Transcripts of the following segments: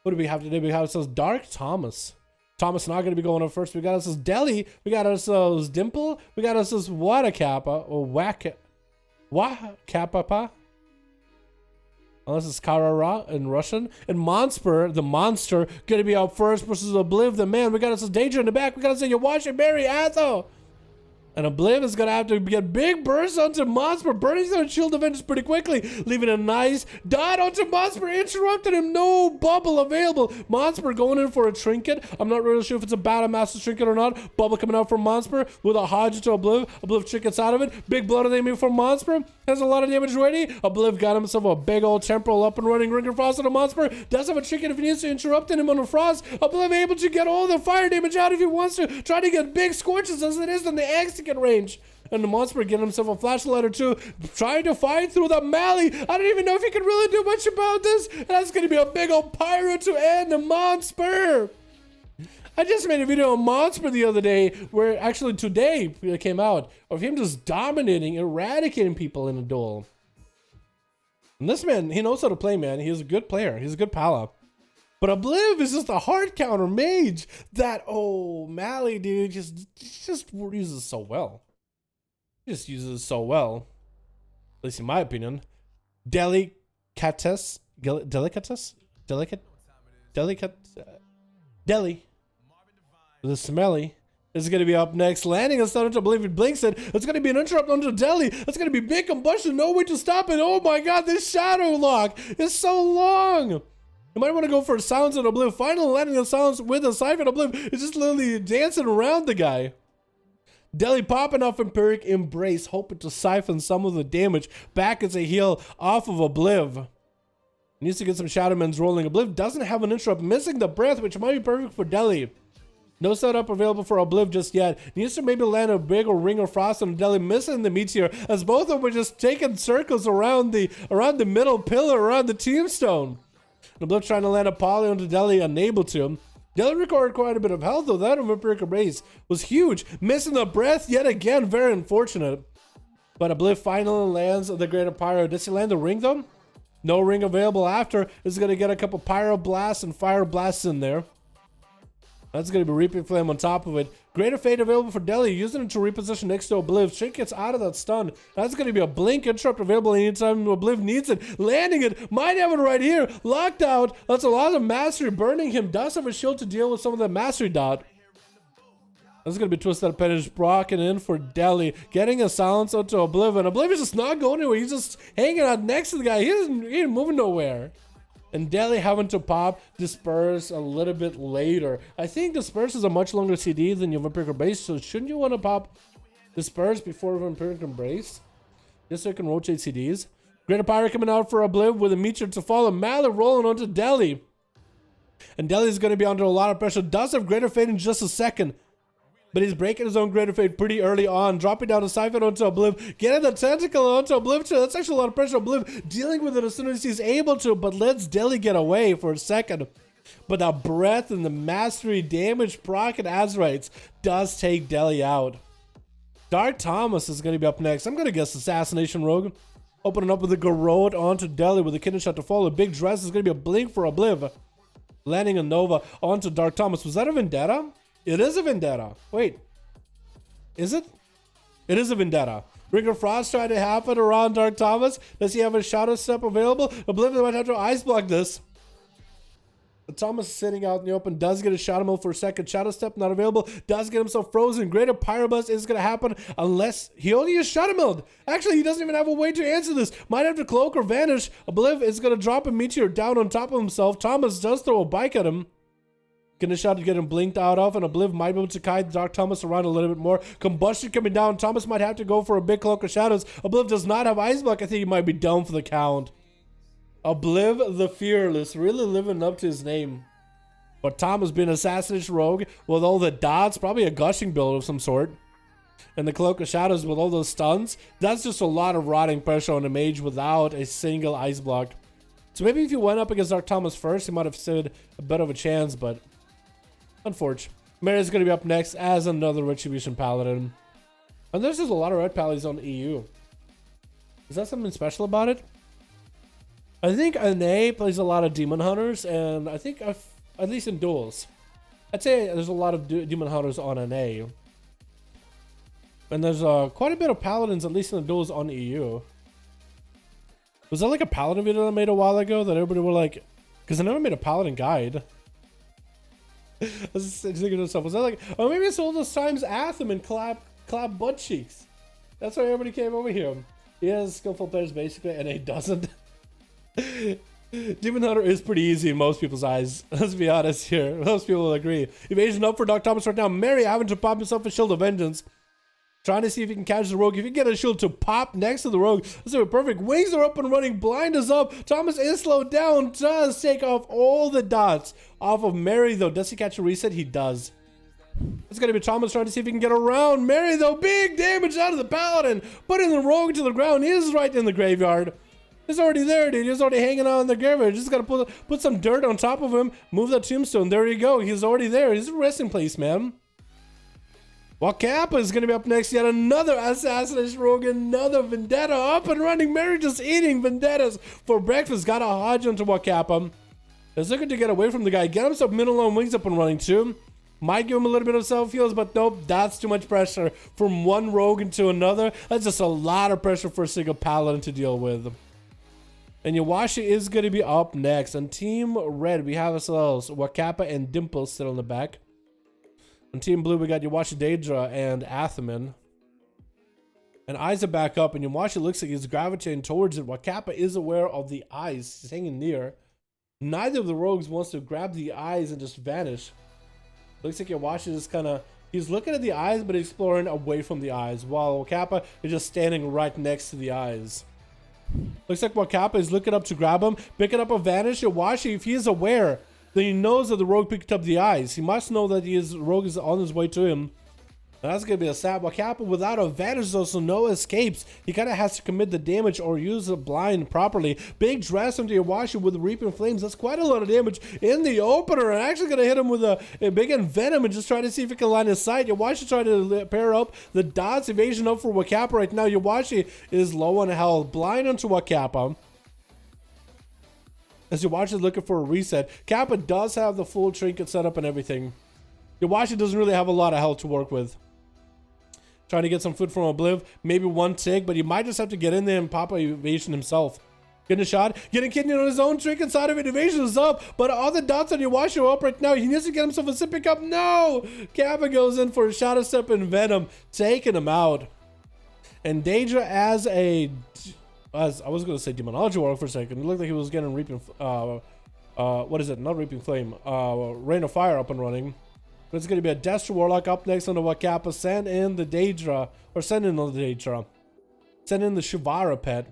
What do we have today? We have ourselves Dark Thomas. Thomas not going to be going up first. We got ourselves Deli. We got ourselves Dimple. We got ourselves Wada Kappa or Kappa. Unless it's Karara in Russian. And Monster, the monster, going to be out first versus Obliv, the man. We got ourselves Danger in the back. We got ourselves Yawashi, Mary, Atho. And Obliv is going to have to get big bursts onto Monster, burning through Shield Avengers pretty quickly, leaving a nice dot onto Monster, interrupted him, no bubble available. Monster going in for a trinket. I'm not really sure if it's a Battle Master trinket or not. Bubble coming out from Monster with a Hodge to Obliv. Obliv trinkets out of it. Big blood aiming for Monster. Has a lot of damage ready. Obliv got himself a big old temporal up and running. Ring of Frost on a Monster. Does have a trinket if he needs to, interrupting him on the Frost. Obliv able to get all the fire damage out if he wants to. Trying to get big scorches as it is in the X range. And the monster getting himself a flashlight or two, trying to fight through the melee. I don't even know if he can really do much about this. And that's going to be a big old pyro to end the monster. I just made a video on Monster the other day, where actually today it came out, of him just dominating, eradicating people in a duel. And this man, he knows how to play, man. He's a good player. He's a good pala. But Obliv is just a hard counter mage that, oh, Mally, dude, just uses so well. He just uses so well. At least in my opinion. Delicatessen? Deli. The smelly is going to be up next. Landing a stun into Obliv, it blinks it. It's going to be an interrupt onto Deli. It's going to be big combustion. No way to stop it. Oh my god, this shadow lock is so long. You might want to go for a silence on Obliv. Finally landing a silence with a siphon. Obliv is just literally dancing around the guy. Deli popping off Empiric Embrace, hoping to siphon some of the damage back as a heal off of Obliv. Needs to get some Shadowmans rolling. Obliv doesn't have an interrupt, missing the breath, which might be perfect for Deli. No setup available for Obliv just yet. Needs to maybe land a big or ring of frost on Deli, missing the meteor, as both of them were just taking circles around the middle pillar, around the tombstone. Obliv trying to land a poly onto Deli, unable to. Deli recorded quite a bit of health, though. That of Empiric Embrace was huge. Missing the breath yet again, very unfortunate. But Obliv finally lands the Greater Pyro. Does he land the ring, though? No ring available after. Is going to get a couple Pyro Blasts and Fire Blasts in there. That's going to be Reaping Flame on top of it. Greater Fate available for Deli, using it to reposition next to Obliv. Shrink gets out of that stun. That's going to be a blink interrupt available anytime Obliv needs it. Landing it. Might have it right here. Locked out. That's a lot of mastery. Burning him. Does have a shield to deal with some of that mastery dot. That's going to be Twisted Appendage. Brocking in for Deli. Getting a silence onto Obliv. And Obliv is just not going anywhere. He's just hanging out next to the guy. He ain't moving nowhere. And Deli having to pop Disperse a little bit later. I think Disperse is a much longer CD than your Vampiric Embrace, so shouldn't you want to pop Disperse before Vampiric Embrace? Just so you can rotate CDs. Greater Pyro coming out for Obliv with a meteor to follow. Mallet rolling onto Deli. And Deli is going to be under a lot of pressure. Does have Greater Fate in just a second. But he's breaking his own Greater Fate pretty early on. Dropping down a Siphon onto Obliv. Getting the Tentacle onto Obliv too. That's actually a lot of pressure. Obliv dealing with it as soon as he's able to. But lets Deli get away for a second. But the breath and the mastery damage proc and Azerites does take Deli out. Dark Thomas is going to be up next. I'm going to guess Assassination Rogue. Opening up with a Garrote onto Deli with a Kidney Shot to follow. Big Dress is going to be a blink for Obliv. Landing a Nova onto Dark Thomas. Was that a Vendetta? It is a Vendetta. Wait. Is it? It is a Vendetta. Ring of Frost trying to happen around Dark Thomas. Does he have a Shadow Step available? Oblivion might have to Ice Block this. But Thomas is sitting out in the open. Does get a Shadow Meld for a second. Shadow Step not available. Does get himself frozen. Greater Pyroblast is going to happen unless he only has Shadow Meld. Actually, he doesn't even have a way to answer this. Might have to Cloak or Vanish. Obliv is going to drop a Meteor down on top of himself. Thomas does throw a bike at him. Getting a shot to get him blinked out of, and Obliv might be able to kite Dark Thomas around a little bit more. Combustion coming down. Thomas might have to go for a big Cloak of Shadows. Obliv does not have Ice Block. I think he might be down for the count. Obliv the Fearless, really living up to his name. But Thomas being Assassination Rogue with all the dots, probably a gushing build of some sort. And the Cloak of Shadows with all those stuns. That's just a lot of rotting pressure on a mage without a single Ice Block. So maybe if you went up against Dark Thomas first, he might have stood a bit of a chance, but unfortunate. Mary is going to be up next as another Retribution Paladin. And there's just a lot of red pallies on EU. Is that something special about it? I think NA plays a lot of Demon Hunters, and I think at least in duels, I'd say there's a lot of Demon Hunters on NA. And there's quite a bit of Paladins, at least in the duels on EU. Was that like a Paladin video that I made a while ago that everybody were like, because I never made a Paladin guide. I was just thinking to myself, was that like, oh, maybe it's all those times Atham and clap butt cheeks. That's why everybody came over here. He has skillful players basically, and he doesn't. Demon Hunter is pretty easy in most people's eyes. Let's be honest here. Most people will agree. Evasion up for Doc Thomas right now. Mary having to pop himself a Shield of Vengeance. Trying to see if he can catch the rogue. If you get a shield to pop next to the rogue, this is perfect. Wings are up and running. Blind is up. Thomas is slowed down. Does take off all the dots off of Mary, though. Does he catch a reset? He does. It's going to be Thomas trying to see if he can get around Mary, though. Big damage out of the Paladin. Putting the rogue to the ground. He is right in the graveyard. He's already there, dude. He's already hanging out in the graveyard. Just got to put some dirt on top of him. Move that tombstone. There you go. He's already there. He's a resting place, man. Wakapa is going to be up next. Yet another Assassination rogue, another Vendetta up and running. Mary just eating Vendettas for breakfast. Got a hodge onto Wakapa. Is looking to get away from the guy. Get himself middle on wings up and running too. Might give him a little bit of self-heals, but nope, that's too much pressure from one rogue into another. That's just a lot of pressure for a single Paladin to deal with. And Yawashi is going to be up next. On Team Red, we have ourselves Wakapa and Dimple still in the back. On Team Blue, we got Yawashi Daedra and Athaman. And eyes are back up, and Yawashi looks like he's gravitating towards it. Wakapa is aware of the eyes. He's hanging near. Neither of the rogues wants to grab the eyes and just vanish. Looks like Yawashi is kind of... He's looking at the eyes, but exploring away from the eyes, while Wakapa is just standing right next to the eyes. Looks like Wakapa is looking up to grab him, picking up a vanish. Yawashi, if he is aware, then he knows that the rogue picked up the eyes. He must know that rogue is on his way to him. And that's going to be a sad Wakapa without a vanish, though, so no escapes. He kind of has to commit the damage or use the blind properly. Big dress into Yawashi with Reaping Flames. That's quite a lot of damage in the opener. And actually going to hit him with a big Envenom and just try to see if he can line his sight. Yawashi trying to pair up the dots. Evasion up for Wakapa right now. Yawashi is low on health. Blind onto Wakapa. As Yawashi is looking for a reset. Kappa does have the full trinket set up and everything. Yawashi doesn't really have a lot of health to work with. Trying to get some food from Obliv. Maybe one tick, but he might just have to get in there and pop a evasion himself. Getting a shot. Getting kidney on his own. Trick inside of it. Evasion is up. But all the dots on Yawashi are up right now. He needs to get himself a sipping cup. No! Kappa goes in for a shot of Step and Venom. Taking him out. And Daedra as a... I was going to say Demonology Warlock for a second. It looked like he was getting Reaping... what is it? Not Reaping Flame. Rain of Fire up and running. But it's going to be a Destro Warlock up next on the Wakapa. Send in the Daedra. Or send in the Daedra. Send in the Shivara pet.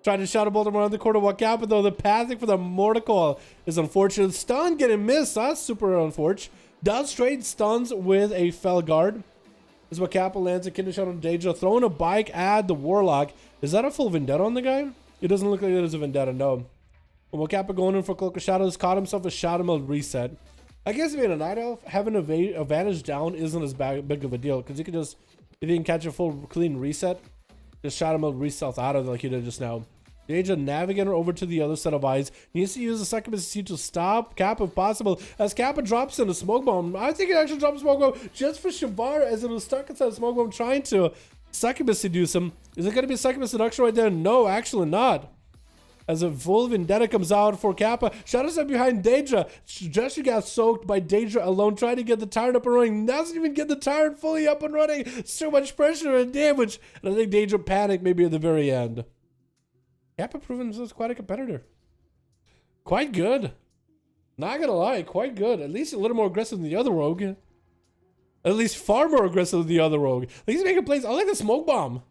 Trying to Shadow Bolt him around the corner of Wakapa, though. The pathing for the Mortical is unfortunate. Stun getting missed. That's super unfortunate. Does trade stuns with a Felguard. As Wakapa lands a Kidney Shot on Daedra. Throwing a bike at the Warlock. Is that a full Vendetta on the guy? It doesn't look like it is a Vendetta, no. Wakapa going in for Cloak of Shadows. Caught himself a Shadow Mode reset. I guess being a Night Elf, having a Vanish down isn't as big of a deal. Because you can just, if you can catch a full clean reset, just Shadow Mode reset out of it like you did just now. Daedra Navigator over to the other set of eyes. Needs to use the Succubus to stop Kappa if possible. As Kappa drops in a Smoke Bomb. I think it actually drops a Smoke Bomb just for Shivara as it was stuck inside a Smoke Bomb trying to Succubus seduce him. Is it going to be Succubus Seduction right there? No, actually not. As a full Vendetta comes out for Kappa. Shadows up behind Daedra. Jester got soaked by Daedra alone, trying to get the Tyrant up and running. Doesn't even get the Tyrant fully up and running. So much pressure and damage. And I think Daedra panicked maybe at the very end. Kappa proven himself quite a competitor. Quite good. Not gonna lie, quite good. At least a little more aggressive than the other rogue. At least far more aggressive than the other rogue. He's making plays. I like the Smoke Bomb.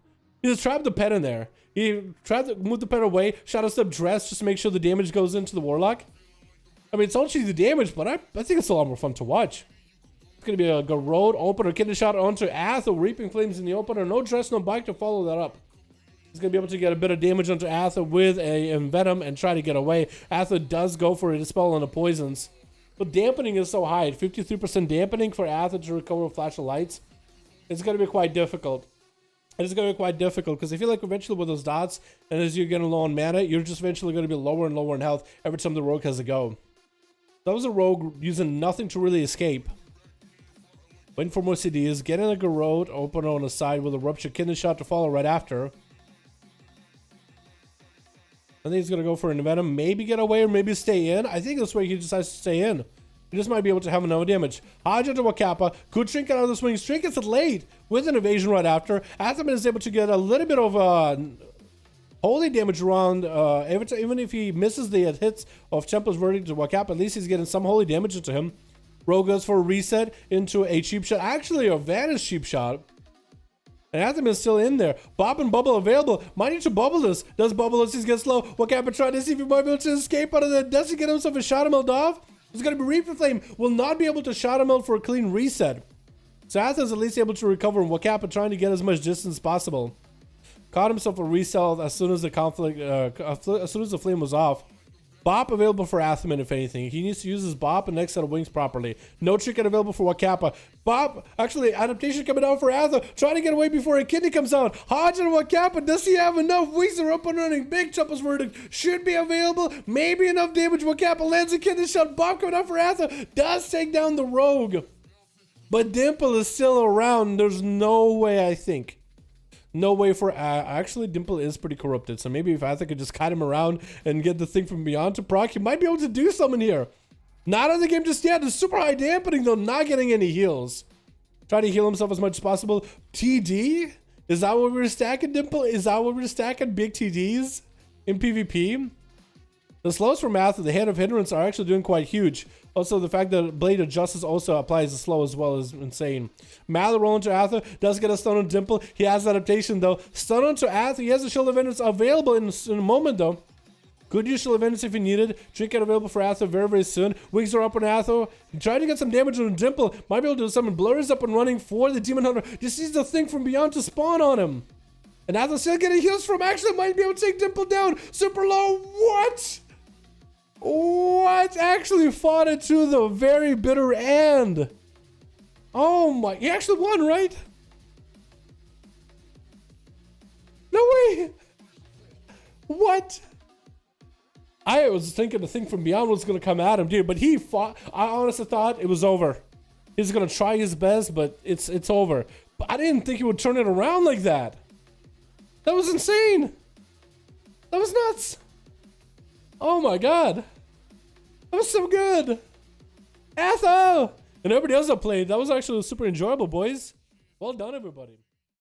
He just trapped the pet in there. He tried to move the pet away, Shadow Step dress just to make sure the damage goes into the Warlock. I mean, it's all cheesy damage, but I think it's a lot more fun to watch. It's going to be a Garrod opener, Kidney Shot onto Atho, Reaping Flames in the opener. No dress, no bike to follow that up. He's going to be able to get a bit of damage onto Atho with a Envenom and try to get away. Atho does go for a Dispel on the poisons. But dampening is so high. 53% dampening for Atho to recover with Flash of Lights. It's going to be quite difficult. And it's going to be quite difficult because I feel like eventually with those dots and as you're getting low on mana, you're just eventually going to be lower and lower in health every time the rogue has a go. That was a rogue using nothing to really escape. Waiting for more CDs, getting a Garrote open on the side with a Rupture Kidney Shot to follow right after. I think he's going to go for an Venom, maybe get away or maybe stay in. I think this way he decides to stay in. He just might be able to have enough damage. Haja to Wakapa. Could Trinket out of the swings. Trinket's late with an evasion right after. Athaman is able to get a little bit of holy damage around. Even if he misses the hits of Templar's Verdict to Wakapa, at least he's getting some holy damage into him. Rogue goes for a reset into a cheap shot. Actually, a Vanish cheap shot. And Athaman is still in there. Bob and Bubble available. Might need to bubble this. Does bubble this? He's getting slow. Wakapa trying to see if he might be able to escape out of that. Does he get himself a shot him off? It's going to be Reaper Flame. Will not be able to shot him out for a clean reset. So Atha's at least able to recover, and Wakapa trying to get as much distance as possible. Caught himself a reset as soon as the conflict, as soon as the flame was off. Bop available for Athaman if anything. He needs to use his Bop and next set of wings properly. No Trinket available for Wakapa. Bop, actually, adaptation coming out for Atha. Trying to get away before a kidney comes out. Hodge and Wakapa, does he have enough? Wings are up and running. Big Templar's Verdict should be available. Maybe enough damage. Wakapa lands a kidney shot. Bop coming out for Atha. Does take down the rogue. But Dimple is still around. There's no way, I think. No way for actually Dimple is pretty corrupted, so maybe if Atha could just kite him around and get the thing from beyond to proc, he might be able to do something here. Not in the game just yet. It's super high dampening though, not getting any heals. Try to heal himself as much as possible. TD? Is that what we're stacking, Dimple? Is that what we're stacking? Big TDs in PvP? The slows from Atha, the Hand of Hindrance are actually doing quite huge. Also, the fact that Blade of Justice also applies the slow as well is insane. Mallow rolling to Atha, does get a stun on Dimple. He has adaptation though. Stun onto Atha, he has a Shield of Vengeance available in a moment though. Could use Shield of Vengeance if he needed. Trinket available for Atha very, very soon. Wings are up on Atha. Trying to get some damage on Dimple. Might be able to do something. Blur is up and running for the Demon Hunter. Just sees the thing from beyond to spawn on him. And Atha still getting heals from. Actually might be able to take Dimple down. Super low. What? What? Actually fought it to the very bitter end. Oh my, he actually won, right? No way. What? I was thinking the thing from beyond was going to come at him, dude, but he fought. I honestly thought it was over. He's going to try his best, but it's over. But I didn't think he would turn it around like that. That was insane. That was nuts. Oh my god. That was so good. Atha! And everybody else that played, that was actually super enjoyable, boys. Well done, everybody.